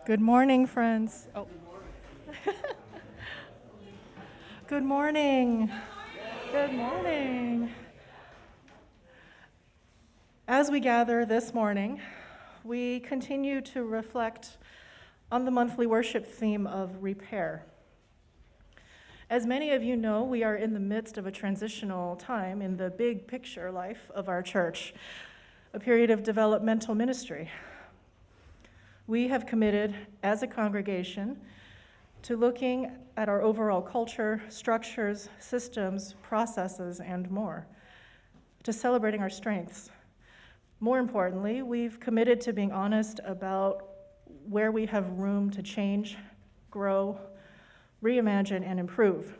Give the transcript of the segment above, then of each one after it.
Good morning, friends. Oh. Good morning. Good morning. As we gather this morning, we continue to reflect on the monthly worship theme of repair. As many of you know, we are in the midst of a transitional time in the big picture life of our church, a period of developmental ministry. We have committed as a congregation to looking at our overall culture, structures, systems, processes, and more, to celebrating our strengths. More importantly, we've committed to being honest about where we have room to change, grow, reimagine, and improve.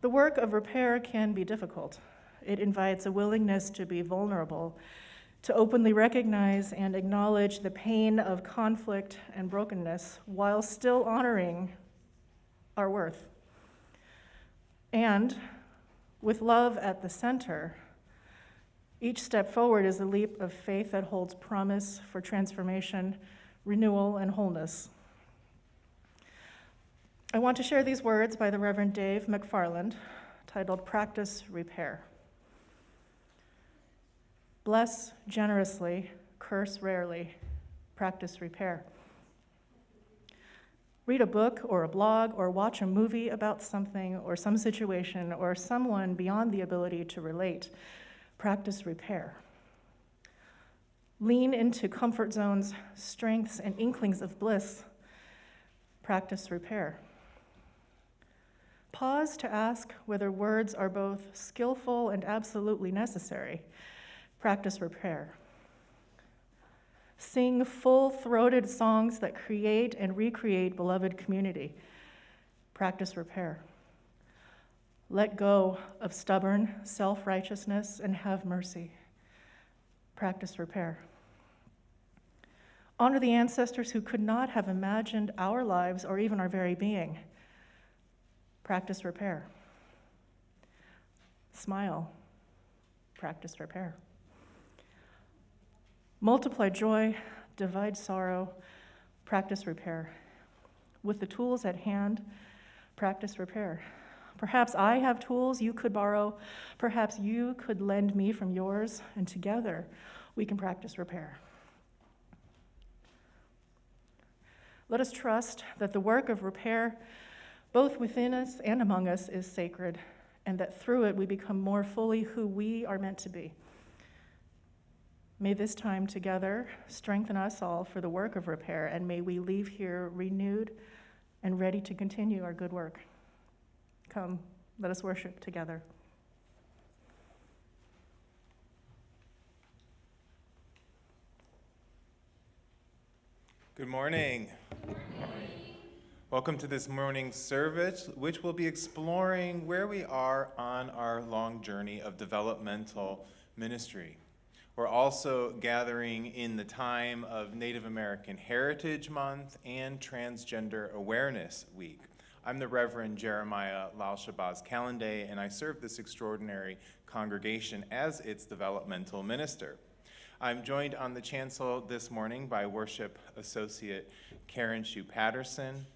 The work of repair can be difficult. It invites a willingness to be vulnerable, to openly recognize and acknowledge the pain of conflict and brokenness while still honoring our worth. And with love at the center, each step forward is a leap of faith that holds promise for transformation, renewal, and wholeness. I want to share these words by the Reverend Dave McFarland, titled Practice Repair. Bless generously, curse rarely, practice repair. Read a book or a blog or watch a movie about something or some situation or someone beyond the ability to relate. Practice repair. Lean into comfort zones, strengths, and inklings of bliss. Practice repair. Pause to ask whether words are both skillful and absolutely necessary. Practice repair. Sing full-throated songs that create and recreate beloved community. Practice repair. Let go of stubborn self-righteousness and have mercy. Practice repair. Honor the ancestors who could not have imagined our lives or even our very being. Practice repair. Smile. Practice repair. Multiply joy, divide sorrow, practice repair. With the tools at hand, practice repair. Perhaps I have tools you could borrow. Perhaps you could lend me from yours, and together we can practice repair. Let us trust that the work of repair, both within us and among us, is sacred, and that through it we become more fully who we are meant to be. May this time together strengthen us all for the work of repair, and may we leave here renewed and ready to continue our good work. Come, let us worship together. Good morning. Welcome to this morning's service, which will be exploring where we are on our long journey of developmental ministry. We're also gathering in the time of Native American Heritage Month and Transgender Awareness Week. I'm the Reverend Jeremiah Lalshabaz Calendé, and I serve this extraordinary congregation as its developmental minister. I'm joined on the chancel this morning by Worship Associate Karen Shue Patterson,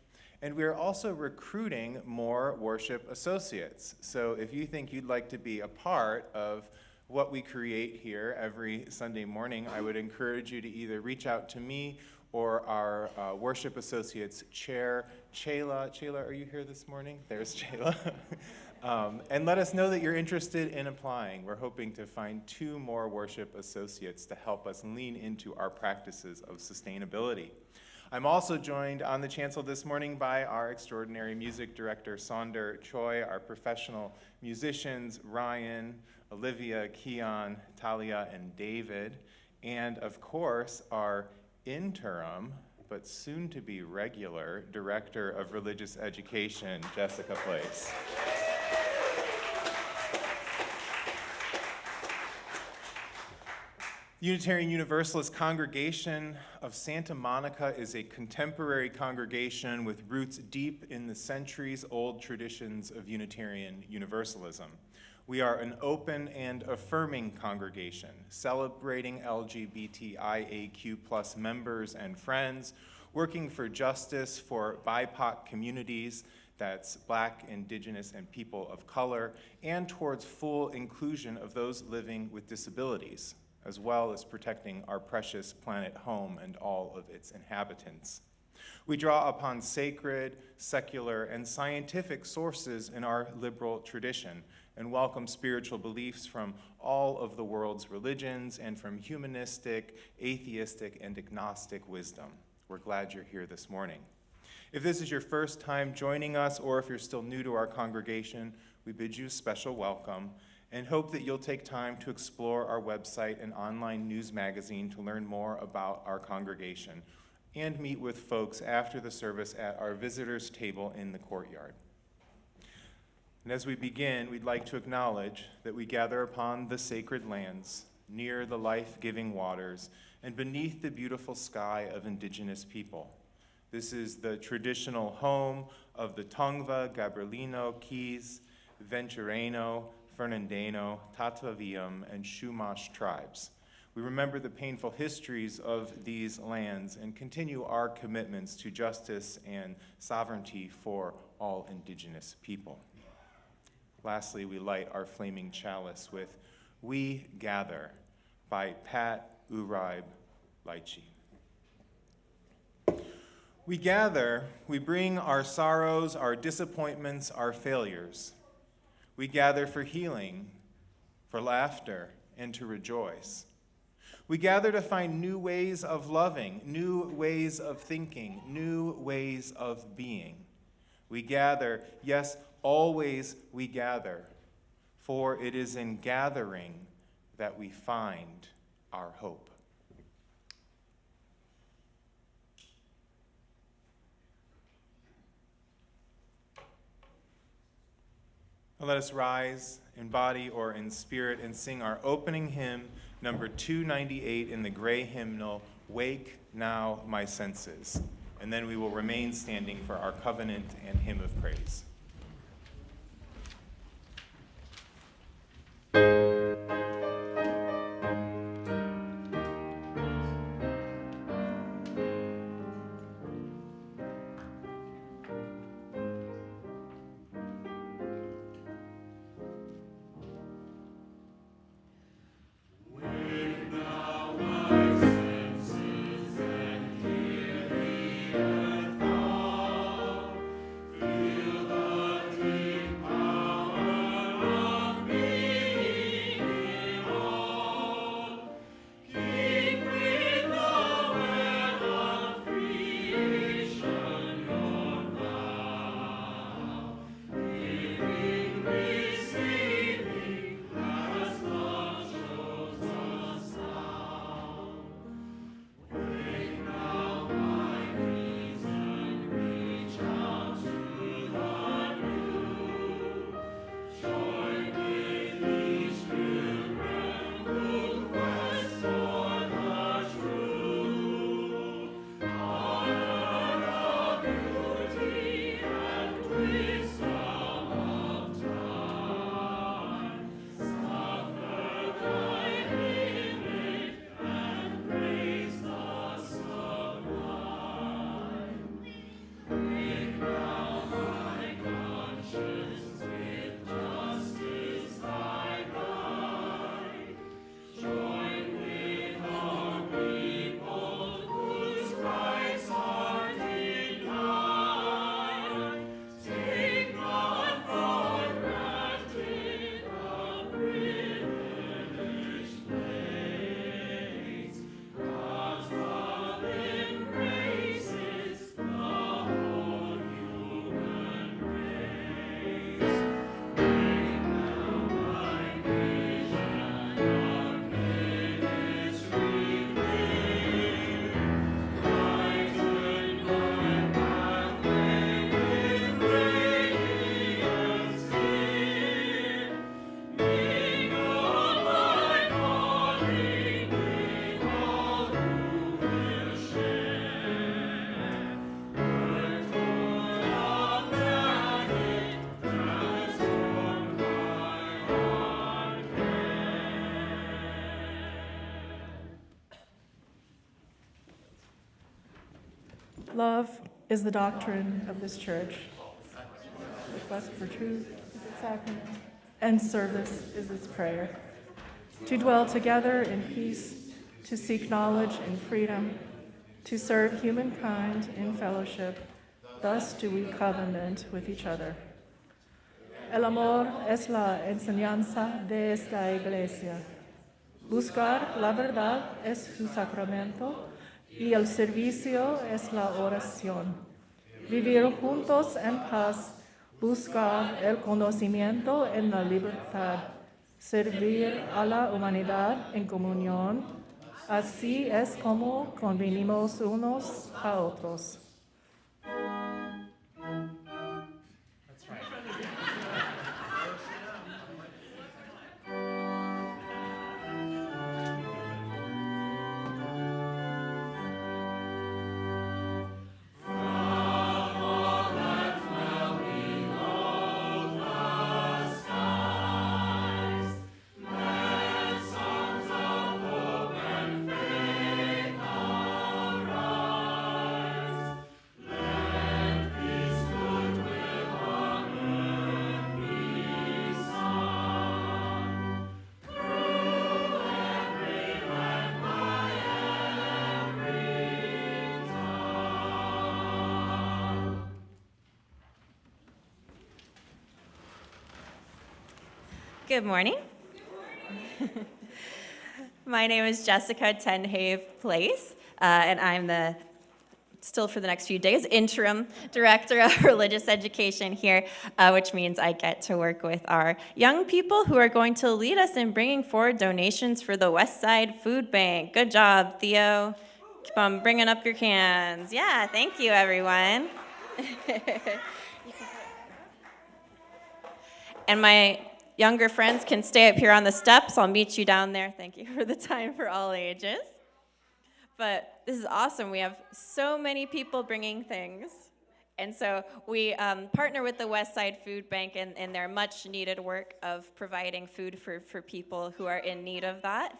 and we're also recruiting more worship associates. So if you think you'd like to be a part of what we create here every Sunday morning, I would encourage you to either reach out to me or our worship associates chair, Chayla. Chayla, are you here this morning? There's Chayla. And let us know that you're interested in applying. We're hoping to find 2 more worship associates to help us lean into our practices of sustainability. I'm also joined on the chancel this morning by our extraordinary music director, Sonder Choi, our professional musicians, Ryan, Olivia, Keon, Talia, and David, and of course, our interim, but soon to be regular, Director of Religious Education, Jessica Place. Unitarian Universalist Congregation of Santa Monica is a contemporary congregation with roots deep in the centuries-old traditions of Unitarian Universalism. We are an open and affirming congregation, celebrating LGBTIAQ+ members and friends, working for justice for BIPOC communities, that's Black, Indigenous, and people of color, and towards full inclusion of those living with disabilities, as well as protecting our precious planet home and all of its inhabitants. We draw upon sacred, secular, and scientific sources in our liberal tradition and welcome spiritual beliefs from all of the world's religions and from humanistic, atheistic, and agnostic wisdom. We're glad you're here this morning. If this is your first time joining us, or if you're still new to our congregation, we bid you a special welcome and hope that you'll take time to explore our website and online news magazine to learn more about our congregation and meet with folks after the service at our visitors table in the courtyard. And as we begin, we'd like to acknowledge that we gather upon the sacred lands, near the life-giving waters, and beneath the beautiful sky of Indigenous people. This is the traditional home of the Tongva, Gabrielino, Keys, Ventureno, Fernandino, Tataviam, and Chumash tribes. We remember the painful histories of these lands and continue our commitments to justice and sovereignty for all Indigenous people. Lastly, we light our flaming chalice with We Gather by Pat Uraib Lychee. We gather, we bring our sorrows, our disappointments, our failures. We gather for healing, for laughter, and to rejoice. We gather to find new ways of loving, new ways of thinking, new ways of being. We gather, yes, always we gather, for it is in gathering that we find our hope. Let us rise in body or in spirit and sing our opening hymn, number 298 in the gray hymnal, Wake Now My Senses. And then we will remain standing for our covenant and hymn of praise. Feel the Love is the doctrine of this church. The quest for truth is its sacrament, and service is its prayer. To dwell together in peace, to seek knowledge in freedom, to serve humankind in fellowship, thus do we covenant with each other. El amor es la enseñanza de esta iglesia. Buscar la verdad es su sacramento y el servicio es la oración. Vivir juntos en paz, buscar el conocimiento en la libertad, servir a la humanidad en comunión. Así es como convenimos unos a otros. Good morning. My name is Jessica Tenhave Place, and I'm still for the next few days, interim director of religious education here, which means I get to work with our young people who are going to lead us in bringing forward donations for the West Side Food Bank. Good job, Theo. Keep on bringing up your cans. Yeah, thank you, everyone. And my younger friends can stay up here on the steps. I'll meet you down there. Thank you for the time for all ages. But this is awesome. We have so many people bringing things. And so we partner with the West Side Food Bank in their much needed work of providing food for people who are in need of that.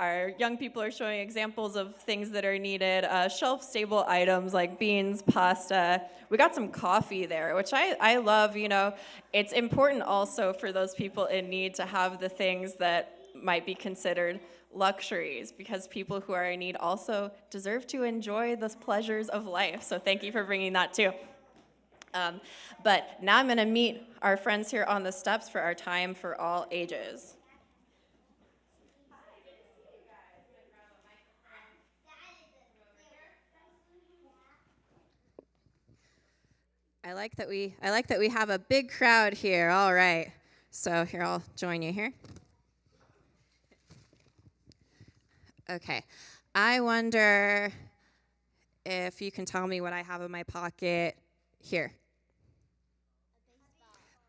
Our young people are showing examples of things that are needed, shelf-stable items like beans, pasta. We got some coffee there, which I love. You know, it's important also for those people in need to have the things that might be considered luxuries, because people who are in need also deserve to enjoy the pleasures of life. So thank you for bringing that too. But now I'm going to meet our friends here on the steps for our time for all ages. I like that we have a big crowd here. All right. So here, I'll join you here. Okay. I wonder if you can tell me what I have in my pocket here.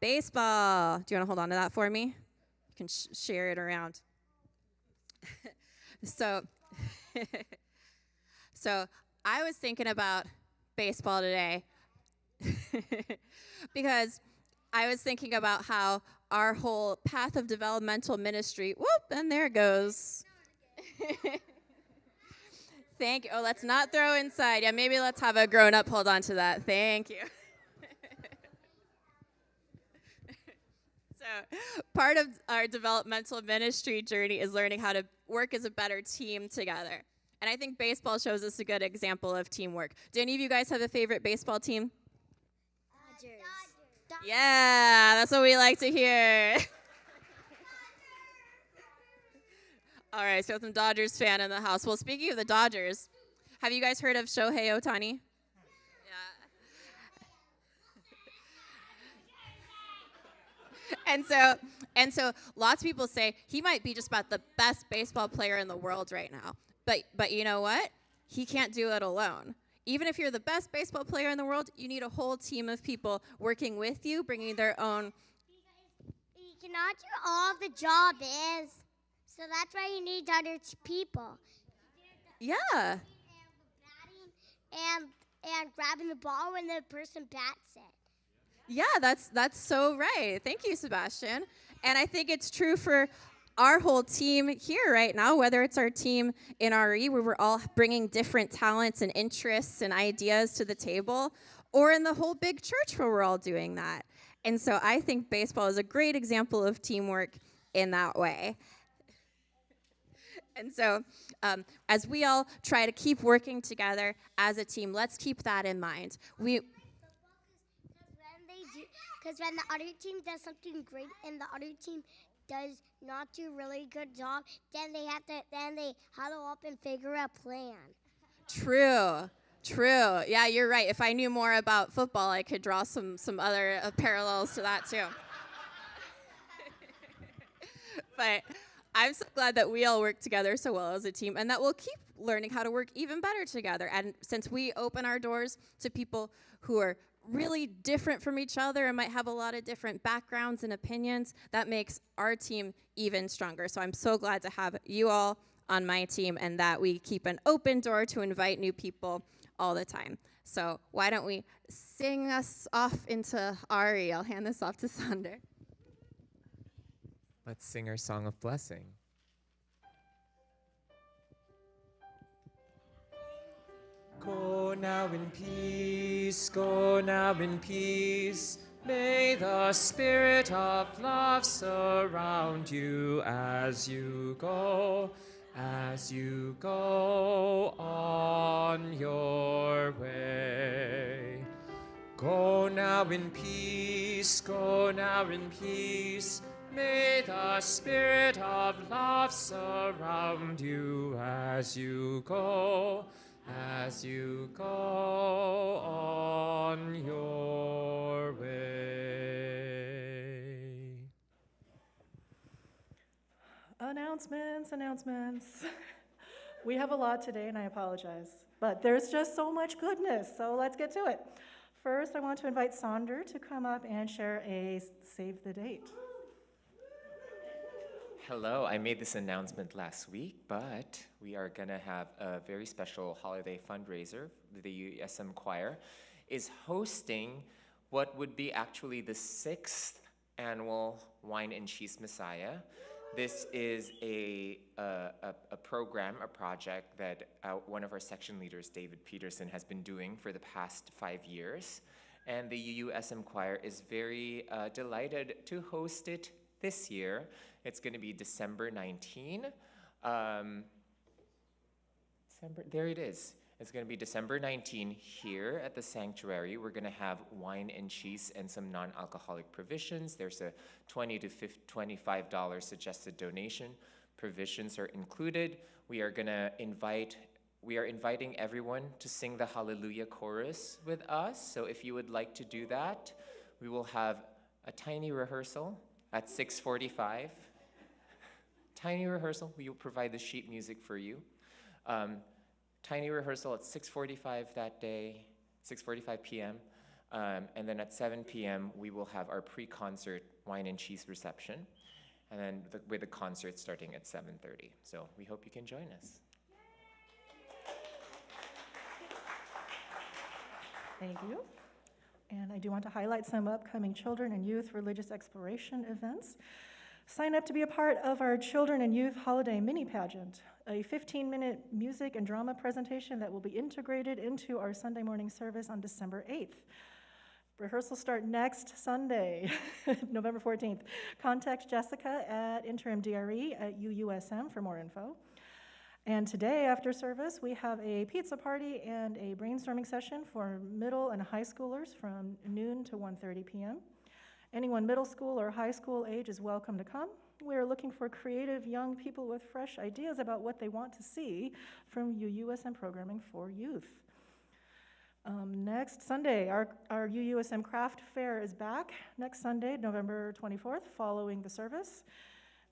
Baseball. Do you want to hold on to that for me? You can share it around. So I was thinking about baseball today. Because I was thinking about how our whole path of developmental ministry, whoop, and there it goes. Thank you. Oh, let's not throw inside. Yeah, maybe let's have a grown-up hold on to that. Thank you. So part of our developmental ministry journey is learning how to work as a better team together. And I think baseball shows us a good example of teamwork. Do any of you guys have a favorite baseball team? Dodgers. Yeah, that's what we like to hear. All right, so some Dodgers fan in the house. Well, speaking of the Dodgers, have you guys heard of Shohei Ohtani? Yeah. And so lots of people say he might be just about the best baseball player in the world right now. But you know what? He can't do it alone. Even if you're the best baseball player in the world, you need a whole team of people working with you, bringing their own. You cannot do all the job is, so that's why you need other people. Yeah. And grabbing the ball when the person bats it. Yeah, that's so right. Thank you, Sebastian. And I think it's true for our whole team here right now, whether it's our team in RE, where we're all bringing different talents and interests and ideas to the table, or in the whole big church where we're all doing that. And so I think baseball is a great example of teamwork in that way. And so as we all try to keep working together as a team, let's keep that in mind. Because when the other team does something great and the other team does not do really good job, then they huddle up and figure a plan. True. Yeah, you're right. If I knew more about football, I could draw some other parallels to that too. But I'm so glad that we all work together so well as a team, and that we'll keep learning how to work even better together. And since we open our doors to people who are really different from each other and might have a lot of different backgrounds and opinions, that makes our team even stronger. So I'm so glad to have you all on my team, and that we keep an open door to invite new people all the time. So why don't we sing us off into Ari? I'll hand this off to Sander. Let's sing our song of blessing. Go now in peace, go now in peace. May the spirit of love surround you as you go on your way. Go now in peace, go now in peace. May the spirit of love surround you as you go on your way. Announcements. We have a lot today, and I apologize, but there's just so much goodness, so let's get to it. First, I want to invite Sander to come up and share a save the date. Hello, I made this announcement last week, but we are gonna have a very special holiday fundraiser. The UUSM Choir is hosting what would be actually the 6th annual Wine and Cheese Messiah. This is a program, a project that one of our section leaders, David Peterson, has been doing for the past 5 years. And the UUSM Choir is very delighted to host it this year. It's going to be December 19. There it is. It's going to be December 19 here at the sanctuary. We're going to have wine and cheese and some non-alcoholic provisions. There's a $20 to $25 suggested donation. Provisions are included. We are inviting everyone to sing the Hallelujah chorus with us. So if you would like to do that, we will have a tiny rehearsal at 6:45. Tiny rehearsal. We will provide the sheet music for you. Tiny rehearsal at 6:45 that day, 6:45 p.m. And then at 7 p.m. we will have our pre-concert wine and cheese reception, and then with the concert starting at 7:30. So we hope you can join us. Thank you. And I do want to highlight some upcoming children and youth religious exploration events. Sign up to be a part of our Children and Youth Holiday Mini Pageant, a 15-minute music and drama presentation that will be integrated into our Sunday morning service on December 8th. Rehearsals start next Sunday, November 14th. Contact Jessica at Interim DRE at UUSM for more info. And today, after service, we have a pizza party and a brainstorming session for middle and high schoolers from noon to 1:30 p.m. Anyone middle school or high school age is welcome to come. We are looking for creative young people with fresh ideas about what they want to see from UUSM programming for youth. Next Sunday, our UUSM Craft Fair is back next Sunday, November 24th, following the service.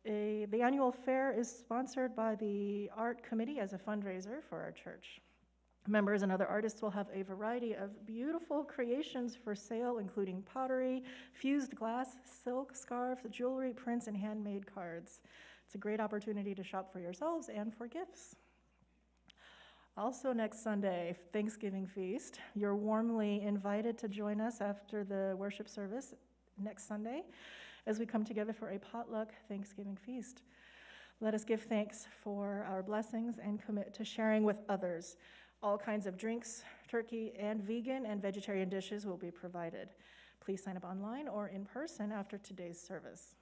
The annual fair is sponsored by the Art Committee as a fundraiser for our church. Members and other artists will have a variety of beautiful creations for sale, including pottery, fused glass, silk, scarves, jewelry, prints, and handmade cards. It's a great opportunity to shop for yourselves and for gifts. Also next Sunday, Thanksgiving feast. You're warmly invited to join us after the worship service next Sunday as we come together for a potluck Thanksgiving feast. Let us give thanks for our blessings and commit to sharing with others. All kinds of drinks, turkey, and vegan and vegetarian dishes will be provided. Please sign up online or in person after today's service.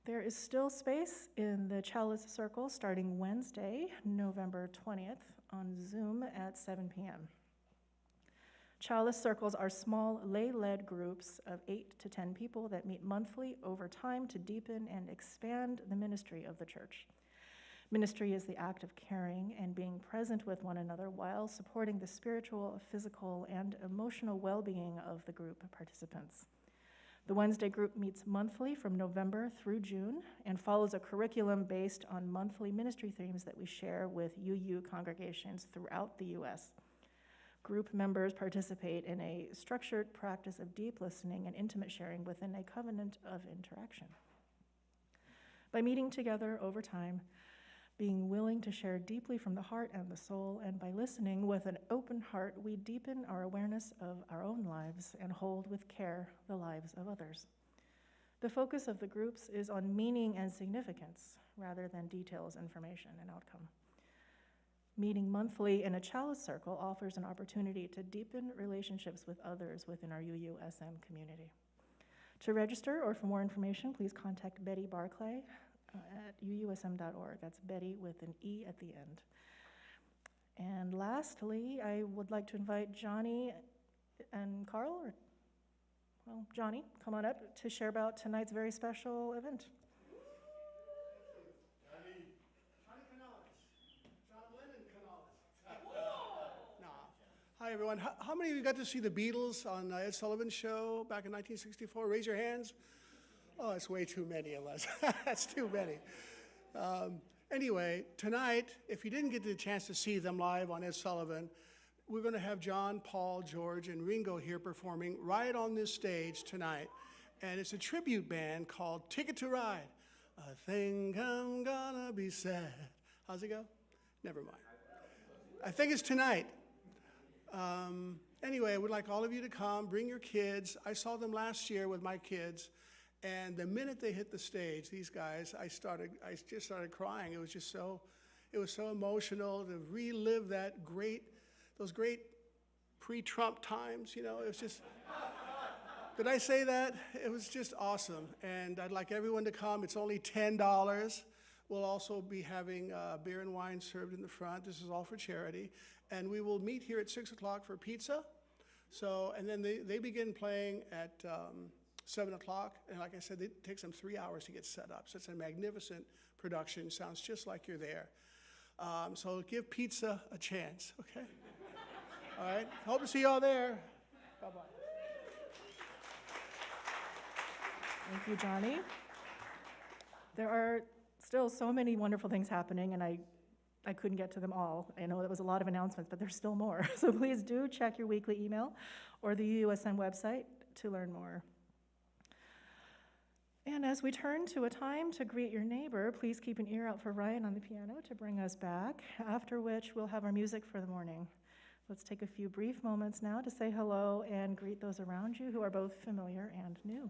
There is still space in the Chalice Circle starting Wednesday, November 20th, on Zoom at 7 p.m. Chalice Circles are small, lay-led groups of 8 to 10 people that meet monthly over time to deepen and expand the ministry of the church. Ministry is the act of caring and being present with one another while supporting the spiritual, physical, and emotional well-being of the group participants. The Wednesday group meets monthly from November through June and follows a curriculum based on monthly ministry themes that we share with UU congregations throughout the U.S. Group members participate in a structured practice of deep listening and intimate sharing within a covenant of interaction. By meeting together over time, being willing to share deeply from the heart and the soul, and by listening with an open heart, we deepen our awareness of our own lives and hold with care the lives of others. The focus of the groups is on meaning and significance rather than details, information, and outcome. Meeting monthly in a Chalice Circle offers an opportunity to deepen relationships with others within our UUSM community. To register or for more information, please contact Betty Barclay at uusm.org. That's Betty with an E at the end. And lastly, I would like to invite Johnny and Carl, Johnny, come on up to share about tonight's very special event. Hi, everyone. How many of you got to see the Beatles on Ed Sullivan's show back in 1964? Raise your hands. Oh, it's way too many of us. That's too many. Anyway, tonight, if you didn't get the chance to see them live on Ed Sullivan, we're going to have John, Paul, George, and Ringo here performing right on this stage tonight. And it's a tribute band called Ticket to Ride. I think I'm gonna be sad. How's it go? Never mind. I think it's tonight. Anyway, I would like all of you to come, bring your kids. I saw them last year with my kids, and the minute they hit the stage, these guys, I just started crying. It was so emotional to relive those great pre-Trump times, you know. It was just, did I say that? It was just awesome, and I'd like everyone to come. It's only $10. We'll also be having beer and wine served in the front. This is all for charity. And we will meet here at 6 o'clock for pizza. So, and then they begin playing at 7 o'clock. And like I said, it takes them 3 hours to get set up. So it's a magnificent production. Sounds just like you're there. So give pizza a chance, okay? All right, hope to see y'all there. Bye-bye. Thank you, Johnny. There are still so many wonderful things happening, and I couldn't get to them all. I know that was a lot of announcements, but there's still more. So please do check your weekly email or the UUSM website to learn more. And as we turn to a time to greet your neighbor, please keep an ear out for Ryan on the piano to bring us back, after which we'll have our music for the morning. Let's take a few brief moments now to say hello and greet those around you who are both familiar and new.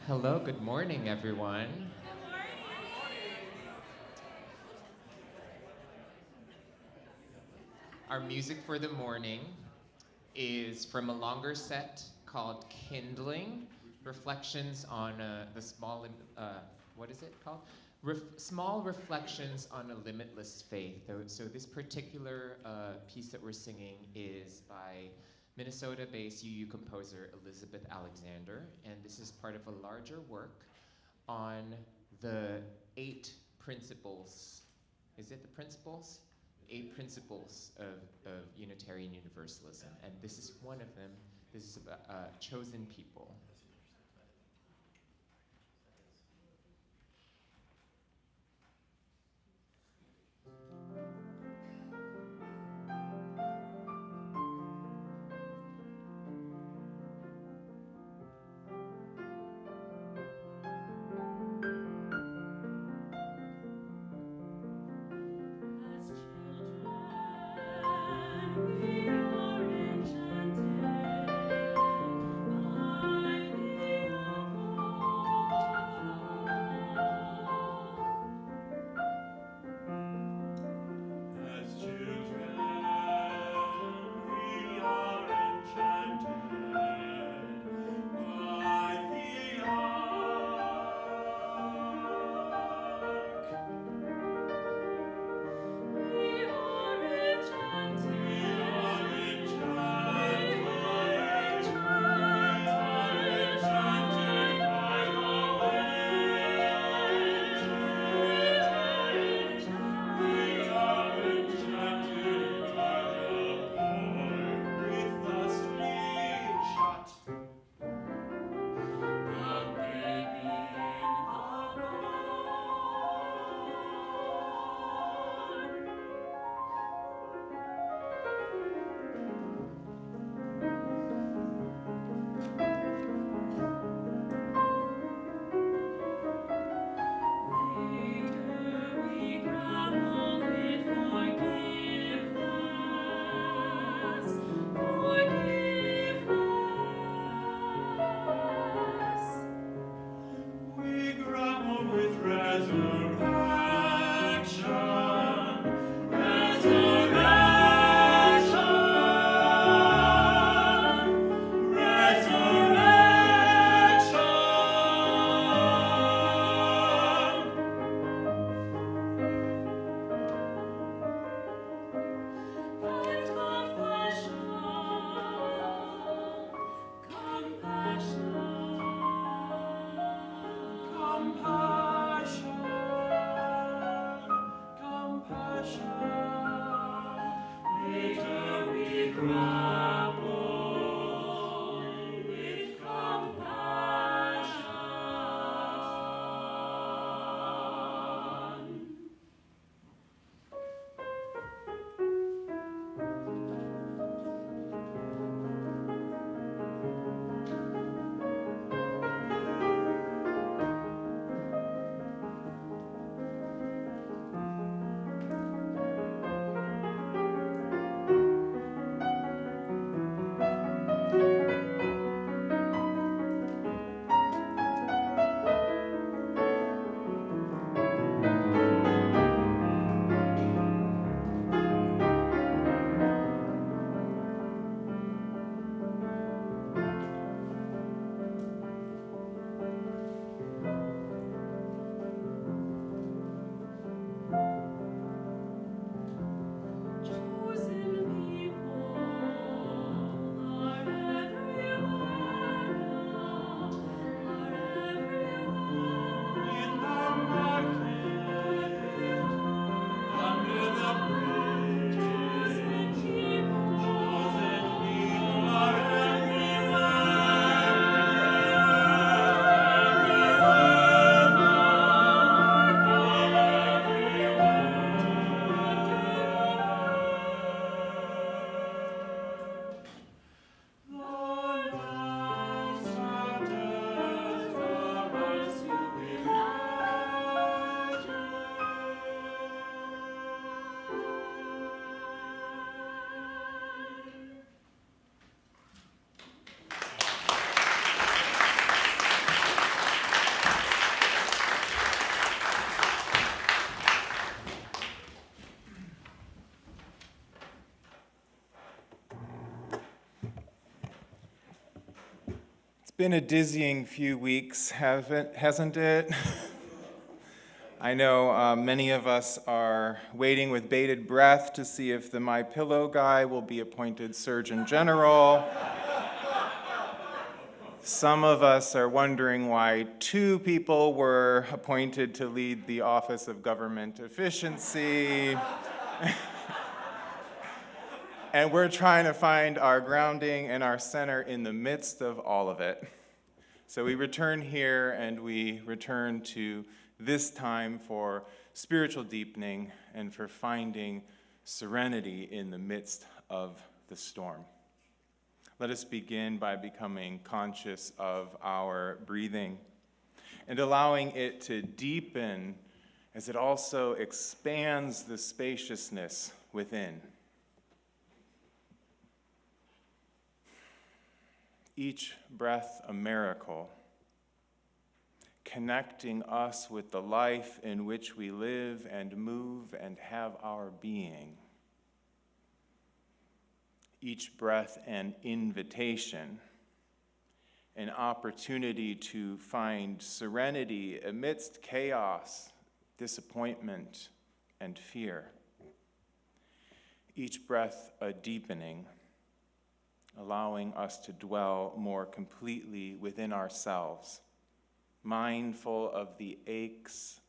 Hello, good morning, everyone. Our music for the morning is from a longer set called Kindling, Reflections on the Small, what is it called? Small Reflections on a Limitless Faith. So this particular piece that we're singing is by Minnesota-based UU composer Elizabeth Alexander, and this is part of a larger work on the 8 principles. Is it the principles? 8 principles of Unitarian Universalism, and this is one of them. This is about chosen people. As children, we are enchanted by been a dizzying few weeks, hasn't it? I know many of us are waiting with bated breath to see if the My Pillow guy will be appointed Surgeon General. Some of us are wondering why 2 people were appointed to lead the Office of Government Efficiency. And we're trying to find our grounding and our center in the midst of all of it. So we return here and we return to this time for spiritual deepening and for finding serenity in the midst of the storm. Let us begin by becoming conscious of our breathing and allowing it to deepen as it also expands the spaciousness within. Each breath a miracle, connecting us with the life in which we live and move and have our being. Each breath an invitation, an opportunity to find serenity amidst chaos, disappointment, and fear. Each breath a deepening, allowing us to dwell more completely within ourselves, mindful of the aches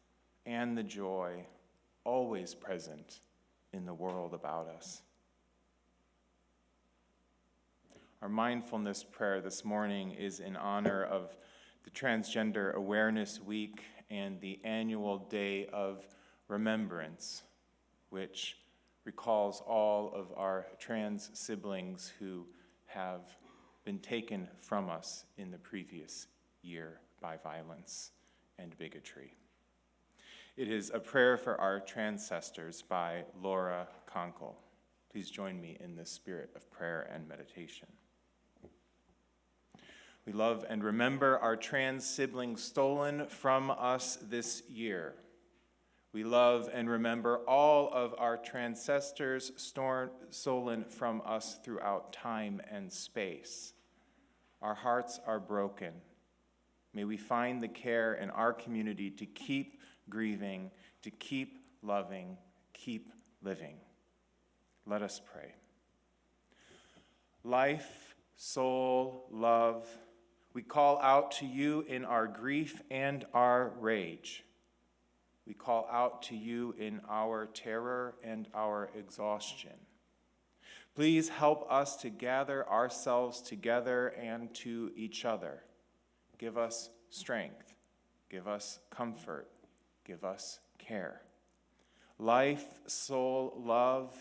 and the joy always present in the world about us. Our mindfulness prayer this morning is in honor of the Transgender Awareness Week and the annual Day of Remembrance, which recalls all of our trans siblings who have been taken from us in the previous year by violence and bigotry. It is a prayer for our transcestors by Laura Conkle. Please join me in this spirit of prayer and meditation. We love and remember our trans siblings stolen from us this year. We love and remember all of our transcestors stolen from us throughout time and space. Our hearts are broken. May we find the care in our community to keep grieving, to keep loving, keep living. Let us pray. Life, soul, love, we call out to you in our grief and our rage. We call out to you in our terror and our exhaustion. Please help us to gather ourselves together and to each other. Give us strength. Give us comfort. Give us care. Life, soul, love,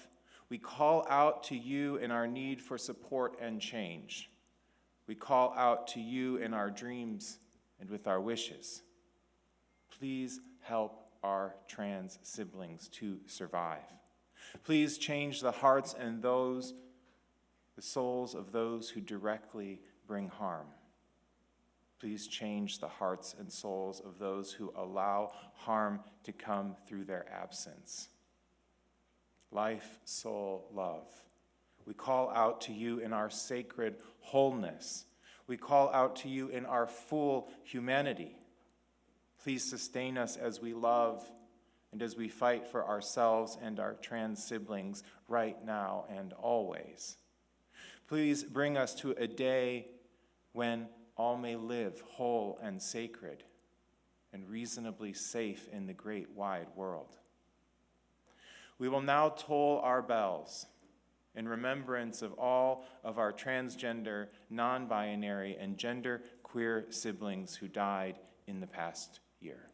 we call out to you in our need for support and change. We call out to you in our dreams and with our wishes. Please help our trans siblings to survive. Please change the hearts and the souls of those who directly bring harm. Please change the hearts and souls of those who allow harm to come through their absence. Life, soul, love. We call out to you in our sacred wholeness. We call out to you in our full humanity. Please sustain us as we love and as we fight for ourselves and our trans siblings right now and always. Please bring us to a day when all may live whole and sacred and reasonably safe in the great wide world. We will now toll our bells in remembrance of all of our transgender, non-binary, and gender-queer siblings who died in the past year.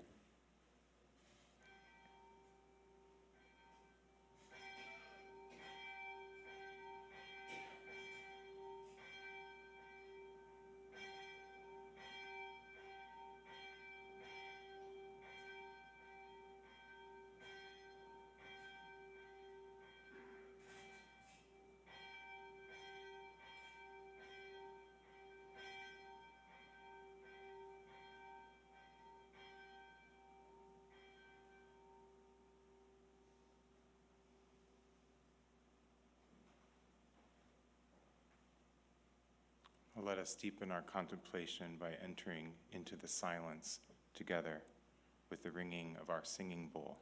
let us deepen our contemplation by entering into the silence together with the ringing of our singing bowl.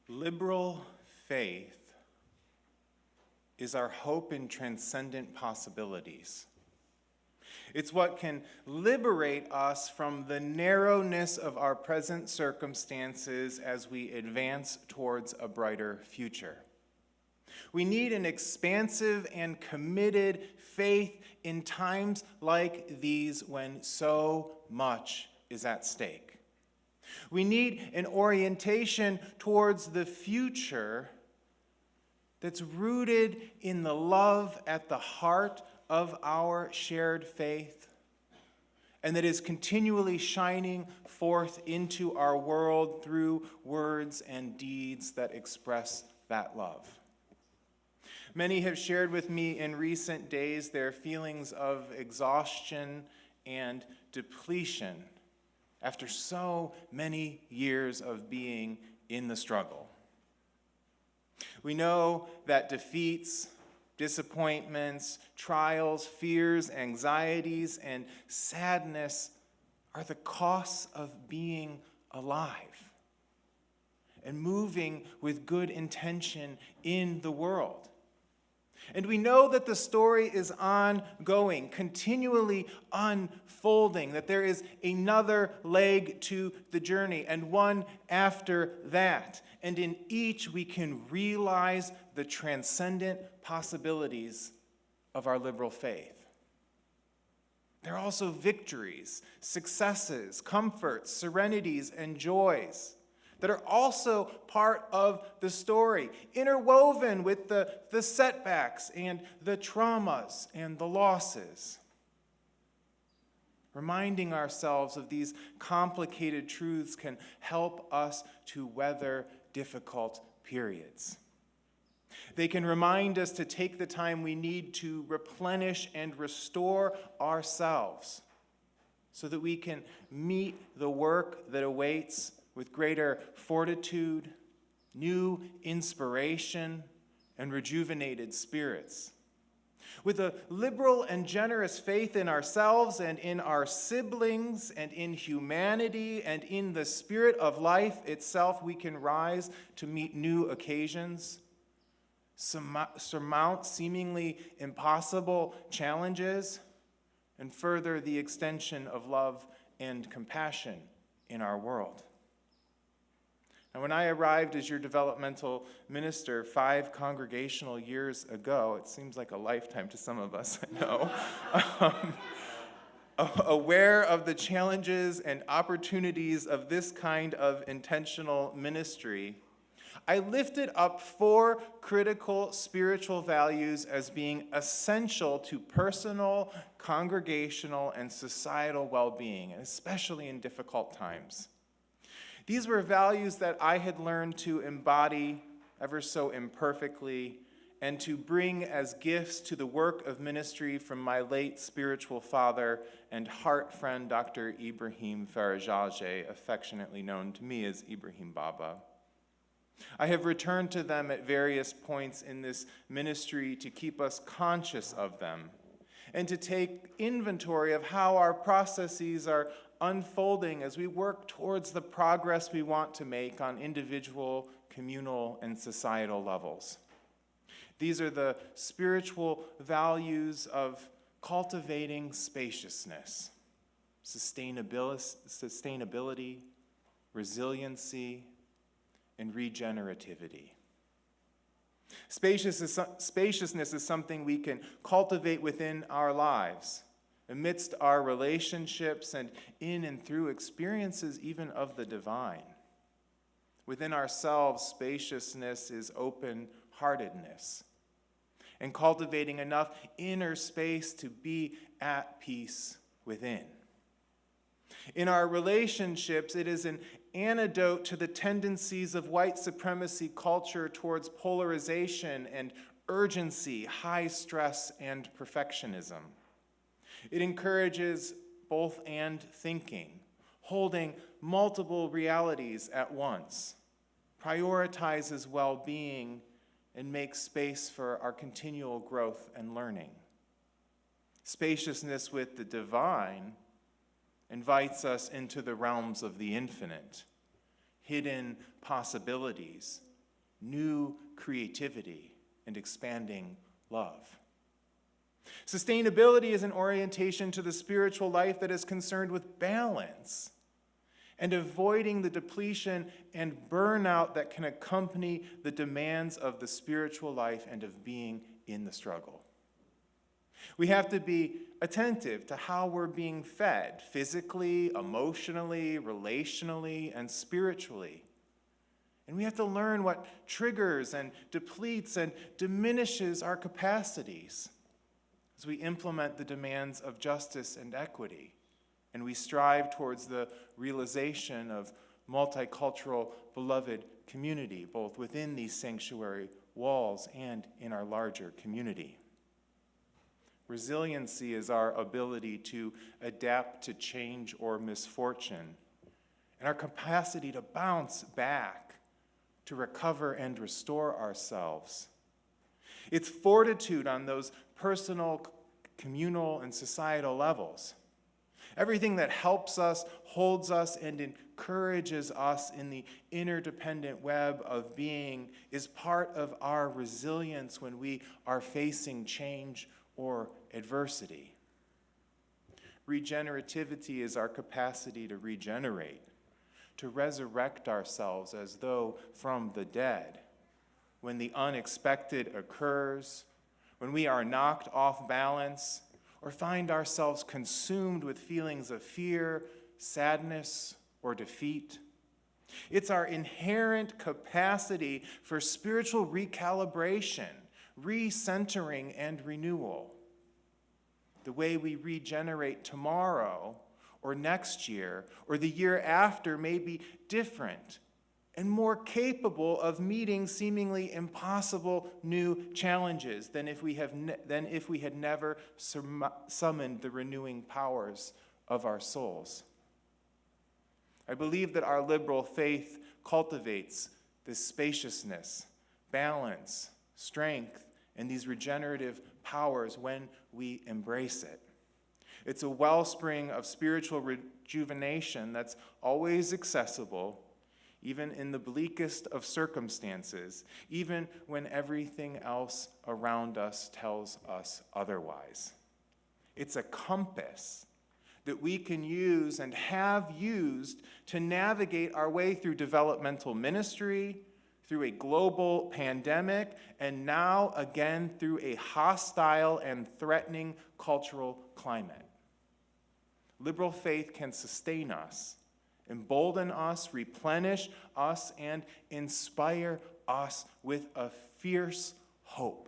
Liberal faith is our hope in transcendent possibilities. It's what can liberate us from the narrowness of our present circumstances as we advance towards a brighter future. We need an expansive and committed faith in times like these when so much is at stake. We need an orientation towards the future that's rooted in the love at the heart of our shared faith, and that is continually shining forth into our world through words and deeds that express that love. Many have shared with me in recent days their feelings of exhaustion and depletion after so many years of being in the struggle. We know that defeats, disappointments, trials, fears, anxieties, and sadness are the costs of being alive and moving with good intention in the world. And we know that the story is ongoing, continually unfolding, that there is another leg to the journey and one after that. And in each we can realize the transcendent possibilities of our liberal faith. There are also victories, successes, comforts, serenities, and joys that are also part of the story, interwoven with the setbacks and the traumas and the losses. Reminding ourselves of these complicated truths can help us to weather difficult periods. They can remind us to take the time we need to replenish and restore ourselves so that we can meet the work that awaits with greater fortitude, new inspiration, and rejuvenated spirits. With a liberal and generous faith in ourselves and in our siblings and in humanity and in the spirit of life itself, we can rise to meet new occasions, surmount seemingly impossible challenges, and further the extension of love and compassion in our world. Now, when I arrived as your developmental minister 5 congregational years ago, it seems like a lifetime to some of us, I know, aware of the challenges and opportunities of this kind of intentional ministry, I lifted up 4 critical spiritual values as being essential to personal, congregational, and societal well-being, and especially in difficult times. These were values that I had learned to embody ever so imperfectly and to bring as gifts to the work of ministry from my late spiritual father and heart friend, Dr. Ibrahim Farajage, affectionately known to me as Ibrahim Baba. I have returned to them at various points in this ministry to keep us conscious of them and to take inventory of how our processes are unfolding as we work towards the progress we want to make on individual, communal, and societal levels. These are the spiritual values of cultivating spaciousness, sustainability, resiliency, and regenerativity. Spaciousness is something we can cultivate within our lives, amidst our relationships and in and through experiences even of the divine. Within ourselves, spaciousness is open-heartedness and cultivating enough inner space to be at peace within. In our relationships, it is an antidote to the tendencies of white supremacy culture towards polarization and urgency, high stress, and perfectionism. It encourages both and thinking, holding multiple realities at once, prioritizes well-being, and makes space for our continual growth and learning. Spaciousness with the divine invites us into the realms of the infinite, hidden possibilities, new creativity, and expanding love. Sustainability is an orientation to the spiritual life that is concerned with balance and avoiding the depletion and burnout that can accompany the demands of the spiritual life and of being in the struggle. We have to be attentive to how we're being fed physically, emotionally, relationally, and spiritually. And we have to learn what triggers and depletes and diminishes our capacities as we implement the demands of justice and equity, and we strive towards the realization of multicultural, beloved community, both within these sanctuary walls and in our larger community. Resiliency is our ability to adapt to change or misfortune, and our capacity to bounce back, to recover and restore ourselves. It's fortitude on those personal, communal, and societal levels. Everything that helps us, holds us, and encourages us in the interdependent web of being is part of our resilience when we are facing change or adversity. Regenerativity is our capacity to regenerate, to resurrect ourselves as though from the dead. When the unexpected occurs, when we are knocked off balance, or find ourselves consumed with feelings of fear, sadness, or defeat. It's our inherent capacity for spiritual recalibration, recentering, and renewal. The way we regenerate tomorrow, or next year, or the year after may be different and more capable of meeting seemingly impossible new challenges than if we had never summoned the renewing powers of our souls. I believe that our liberal faith cultivates this spaciousness, balance, strength, and these regenerative powers when we embrace it. It's a wellspring of spiritual rejuvenation that's always accessible, even in the bleakest of circumstances, even when everything else around us tells us otherwise. It's a compass that we can use and have used to navigate our way through developmental ministry, through a global pandemic, and now again through a hostile and threatening cultural climate. Liberal faith can sustain us, embolden us, replenish us, and inspire us with a fierce hope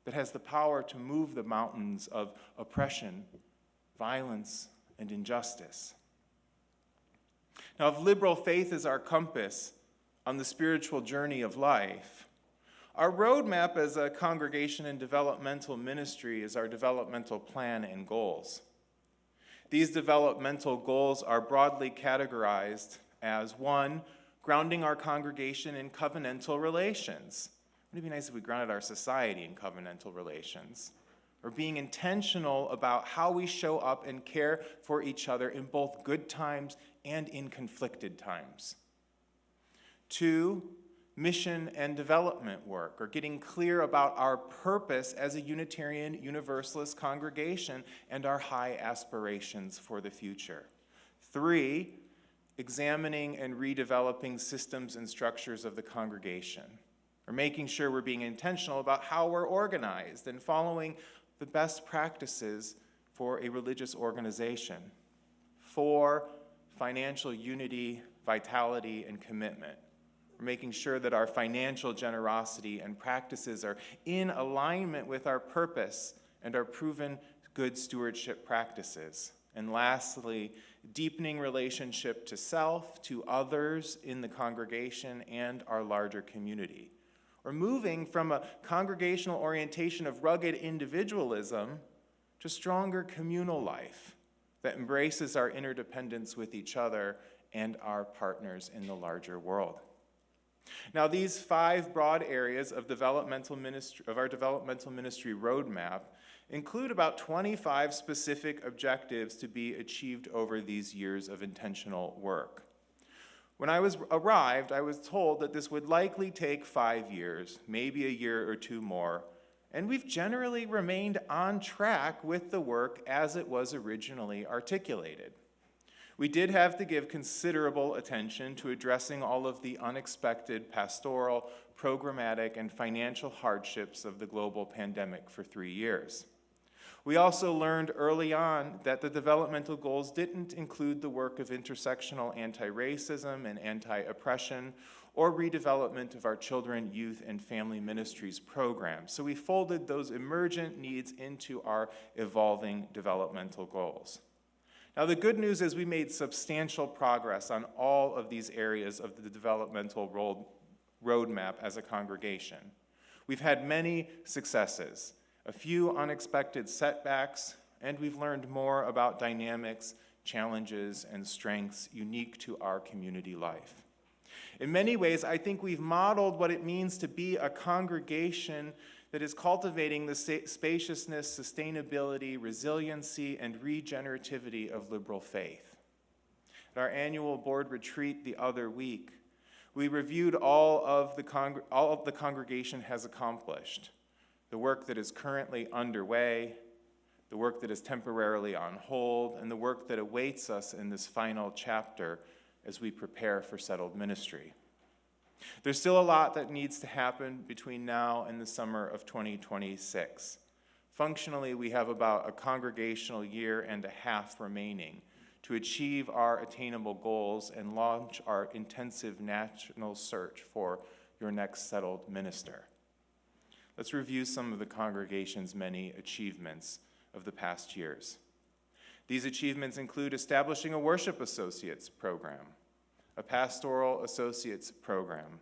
that has the power to move the mountains of oppression, violence, and injustice. Now, if liberal faith is our compass on the spiritual journey of life, our roadmap as a congregation in developmental ministry is our developmental plan and goals. These developmental goals are broadly categorized as 1, grounding our congregation in covenantal relations. Wouldn't it be nice if we grounded our society in covenantal relations? Or being intentional about how we show up and care for each other in both good times and in conflicted times. 2, mission and development work, or getting clear about our purpose as a Unitarian Universalist congregation and our high aspirations for the future. 3, examining and redeveloping systems and structures of the congregation, or making sure we're being intentional about how we're organized and following the best practices for a religious organization. 4, financial unity, vitality, and commitment. We're making sure that our financial generosity and practices are in alignment with our purpose and our proven good stewardship practices. And lastly, deepening relationship to self, to others in the congregation, and our larger community. We're moving from a congregational orientation of rugged individualism to stronger communal life that embraces our interdependence with each other and our partners in the larger world. Now, these 5 broad areas of our developmental ministry roadmap include about 25 specific objectives to be achieved over these years of intentional work. When I arrived, I was told that this would likely take 5 years, maybe a year or 2 more, and we've generally remained on track with the work as it was originally articulated. We did have to give considerable attention to addressing all of the unexpected pastoral, programmatic, and financial hardships of the global pandemic for 3 years. We also learned early on that the developmental goals didn't include the work of intersectional anti-racism and anti-oppression or redevelopment of our children, youth, and family ministries programs. So we folded those emergent needs into our evolving developmental goals. Now, the good news is we made substantial progress on all of these areas of the developmental roadmap as a congregation. We've had many successes, a few unexpected setbacks, and we've learned more about dynamics, challenges, and strengths unique to our community life. In many ways, I think we've modeled what it means to be a congregation that is cultivating the spaciousness, sustainability, resiliency, and regenerativity of liberal faith. At our annual board retreat the other week, we reviewed all of the congregation has accomplished, the work that is currently underway, the work that is temporarily on hold, and the work that awaits us in this final chapter as we prepare for settled ministry. There's still a lot that needs to happen between now and the summer of 2026. Functionally, we have about a congregational year and a half remaining to achieve our attainable goals and launch our intensive national search for your next settled minister. Let's review some of the congregation's many achievements of the past years. These achievements include establishing a worship associates program, a pastoral associates program,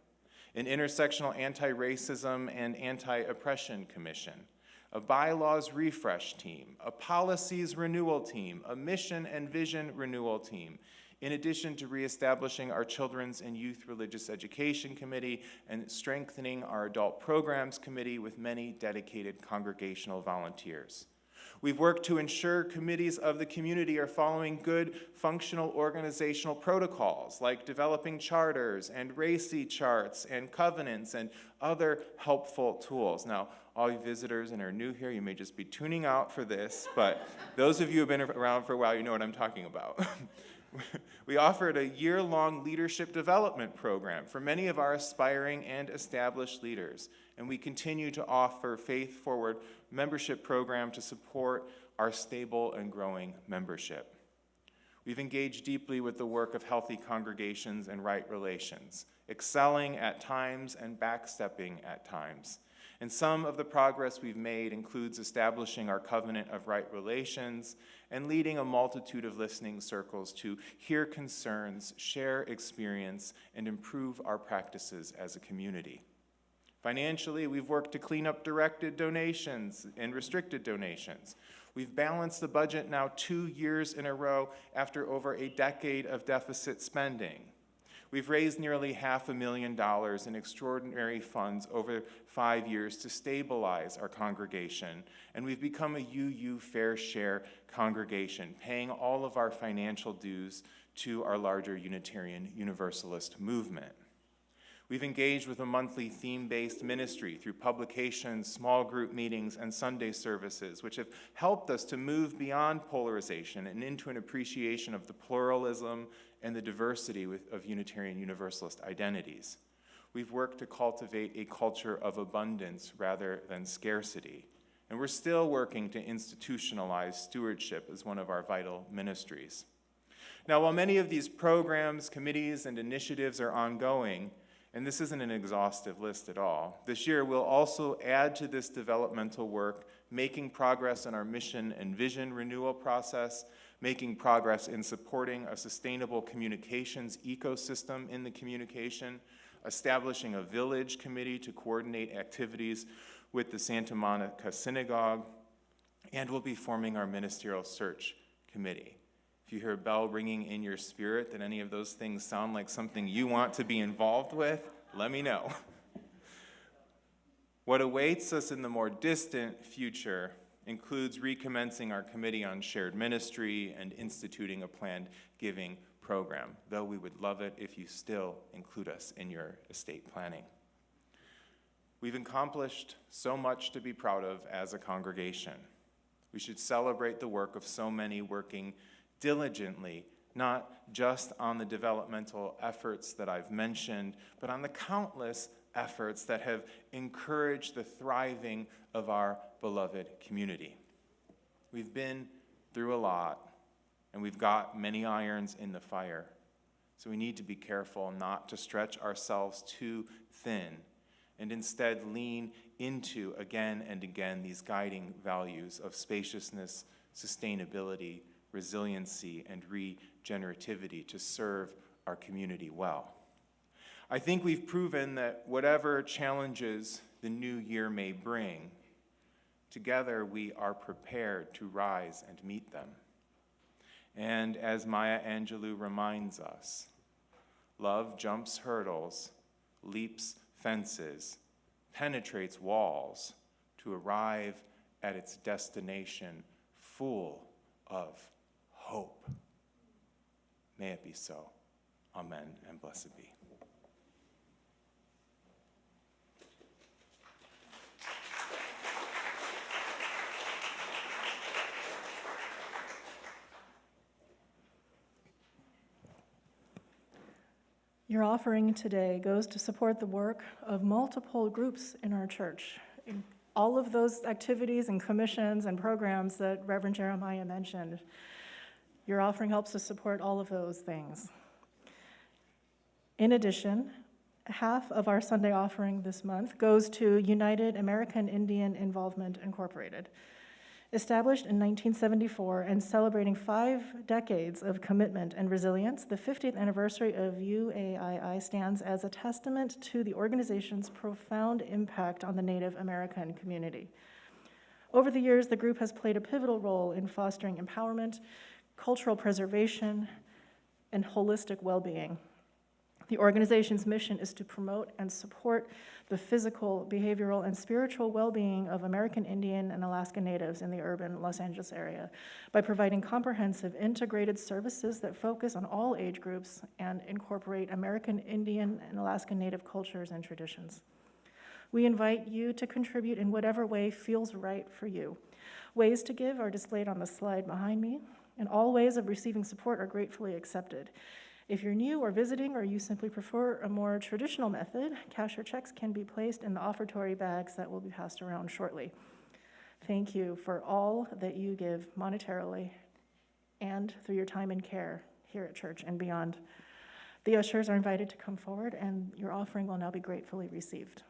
an intersectional anti-racism and anti-oppression commission, a bylaws refresh team, a policies renewal team, a mission and vision renewal team, in addition to reestablishing our Children's and Youth Religious Education Committee and strengthening our Adult Programs Committee with many dedicated congregational volunteers. We've worked to ensure committees of the community are following good functional organizational protocols like developing charters and RACI charts and covenants and other helpful tools. Now, all you visitors and are new here, you may just be tuning out for this, but those of you who have been around for a while, you know what I'm talking about. We offered a year-long leadership development program for many of our aspiring and established leaders, and we continue to offer Faith Forward membership program to support our stable and growing membership. We've engaged deeply with the work of healthy congregations and right relations, excelling at times and backstepping at times. And some of the progress we've made includes establishing our covenant of right relations and leading a multitude of listening circles to hear concerns, share experience, and improve our practices as a community. Financially, we've worked to clean up directed donations and restricted donations. We've balanced the budget now 2 years in a row after over a decade of deficit spending. We've raised nearly $500,000 in extraordinary funds over 5 years to stabilize our congregation, and we've become a UU Fair Share congregation, paying all of our financial dues to our larger Unitarian Universalist movement. We've engaged with a monthly theme-based ministry through publications, small group meetings, and Sunday services, which have helped us to move beyond polarization and into an appreciation of the pluralism and the diversity of Unitarian Universalist identities. We've worked to cultivate a culture of abundance rather than scarcity, and we're still working to institutionalize stewardship as one of our vital ministries. Now, while many of these programs, committees, and initiatives are ongoing, and this isn't an exhaustive list at all, this year we'll also add to this developmental work, making progress in our mission and vision renewal process, making progress in supporting a sustainable communications ecosystem in the communication, establishing a village committee to coordinate activities with the Santa Monica Synagogue, and we'll be forming our ministerial search committee. If you hear a bell ringing in your spirit that any of those things sound like something you want to be involved with, let me know. What awaits us in the more distant future includes recommencing our committee on shared ministry and instituting a planned giving program, though we would love it if you still include us in your estate planning. We've accomplished so much to be proud of as a congregation. We should celebrate the work of so many working diligently, not just on the developmental efforts that I've mentioned, but on the countless efforts that have encouraged the thriving of our beloved community. We've been through a lot, and we've got many irons in the fire, so we need to be careful not to stretch ourselves too thin, and instead lean into, again and again, these guiding values of spaciousness, sustainability, resiliency, and regenerativity to serve our community well. I think we've proven that whatever challenges the new year may bring, together we are prepared to rise and meet them. And as Maya Angelou reminds us, love jumps hurdles, leaps fences, penetrates walls to arrive at its destination full of hope. May it be so. Amen and blessed be. Your offering today goes to support the work of multiple groups in our church. All of those activities and commissions and programs that Reverend Jeremiah mentioned, your offering helps to support all of those things. In addition, half of our Sunday offering this month goes to United American Indian Involvement Incorporated. Established in 1974 and celebrating 5 decades of commitment and resilience, the 50th anniversary of UAII stands as a testament to the organization's profound impact on the Native American community. Over the years, the group has played a pivotal role in fostering empowerment, cultural preservation, and holistic well-being. The organization's mission is to promote and support the physical, behavioral, and spiritual well-being of American Indian and Alaska Natives in the urban Los Angeles area by providing comprehensive integrated services that focus on all age groups and incorporate American Indian and Alaska Native cultures and traditions. We invite you to contribute in whatever way feels right for you. Ways to give are displayed on the slide behind me, and all ways of receiving support are gratefully accepted. If you're new or visiting, or you simply prefer a more traditional method, cash or checks can be placed in the offertory bags that will be passed around shortly. Thank you for all that you give monetarily and through your time and care here at church and beyond. The ushers are invited to come forward, and your offering will now be gratefully received.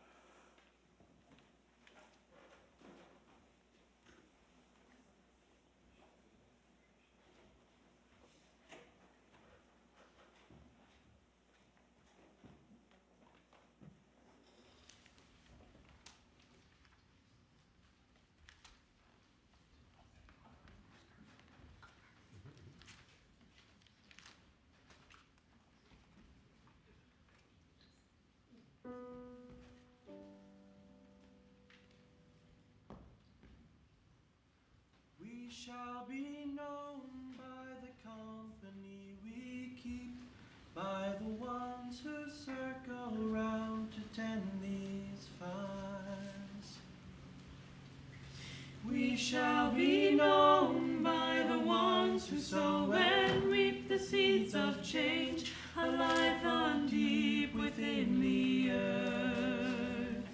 We shall be known by the company we keep, by the ones who circle round to tend these fires. We shall be known by the ones who sow and reap the seeds of change, a life on deep within the earth.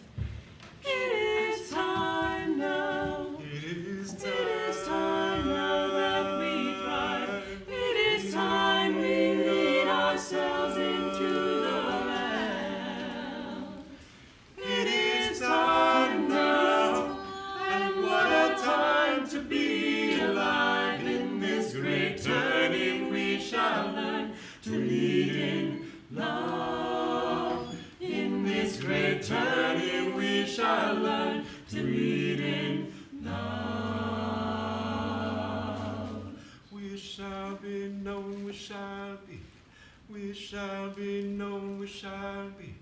It is time now. It is time now that we thrive. It is time we lead ourselves into the well. It is time now, and what a time to be alive. In this great turning we shall learn to lead in love. In this great turning we shall learn to lead in love. We shall be known, we shall be. We shall be known, we shall be.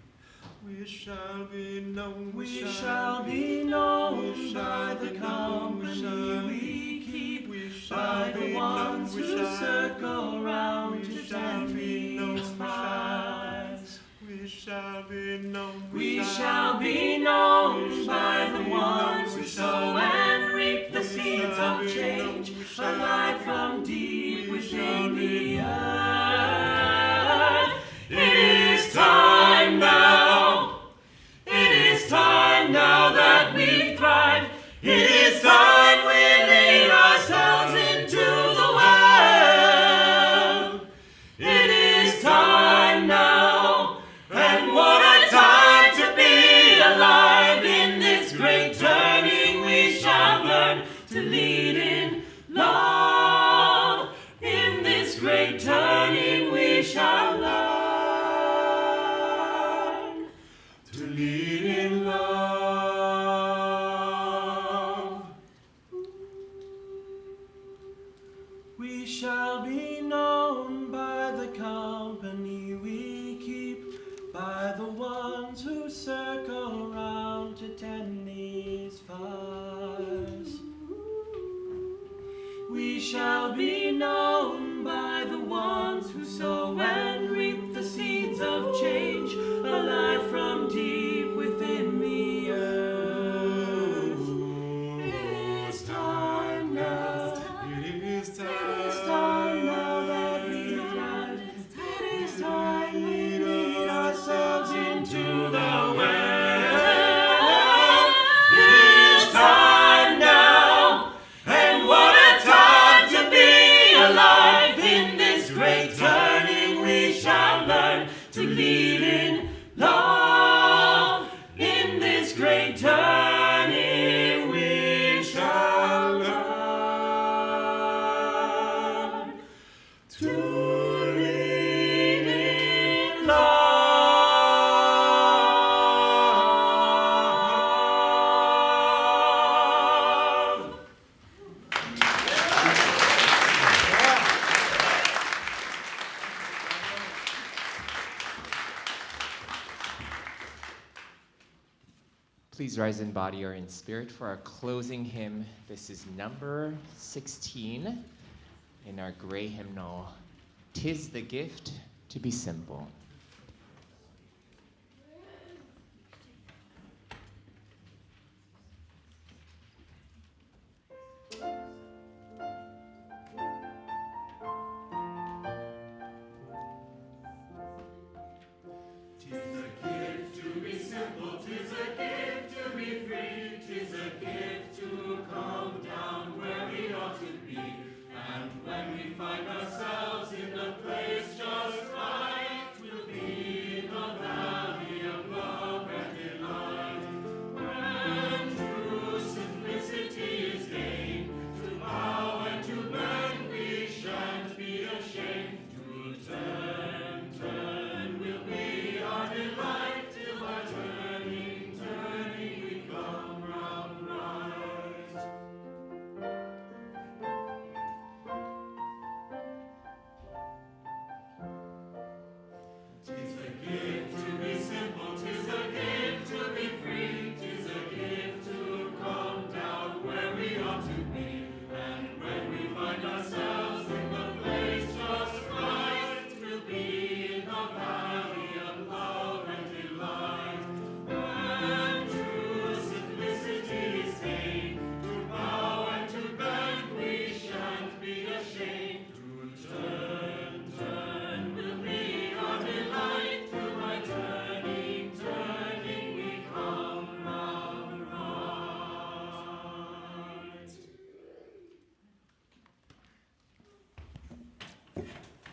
We shall be known, we shall be known by the company we keep, by the ones who circle round to tend these fires. We shall be known, we shall be known by the ones who sow and reap the seeds of change, a life from deep within the earth. It is time now. It is time now that we thrive. It is time we lead ourselves into the world. It is time now, and what a time to be alive in Please rise in body or in spirit for our closing hymn. This is number 16 in our gray hymnal, "'Tis the Gift to be Simple."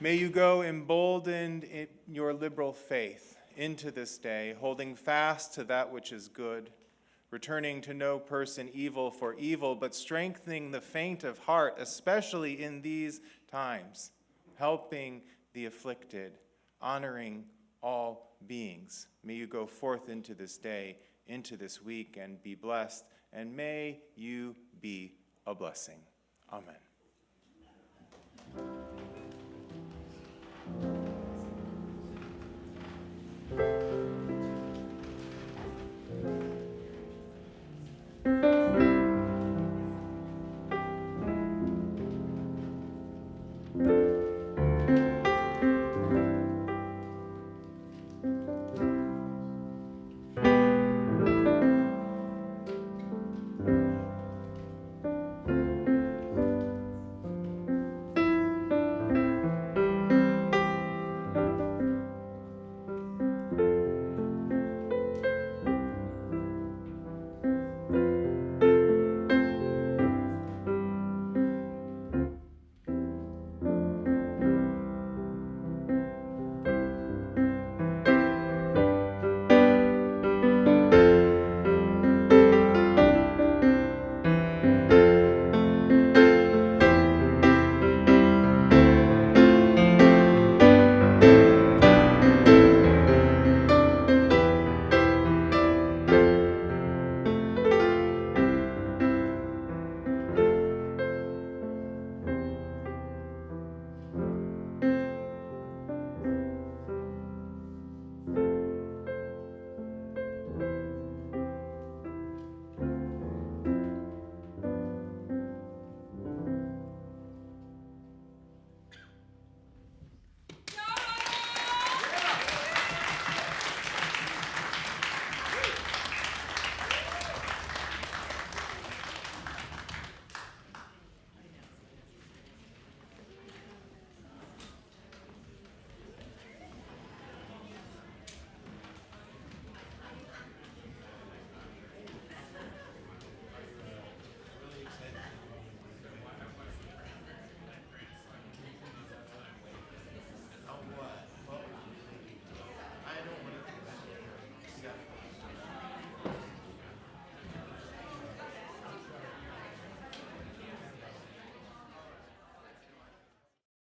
May you go emboldened in your liberal faith into this day, holding fast to that which is good, returning to no person evil for evil, but strengthening the faint of heart, especially in these times, helping the afflicted, honoring all beings. May you go forth into this day, into this week, and be blessed, and may you be a blessing. Amen.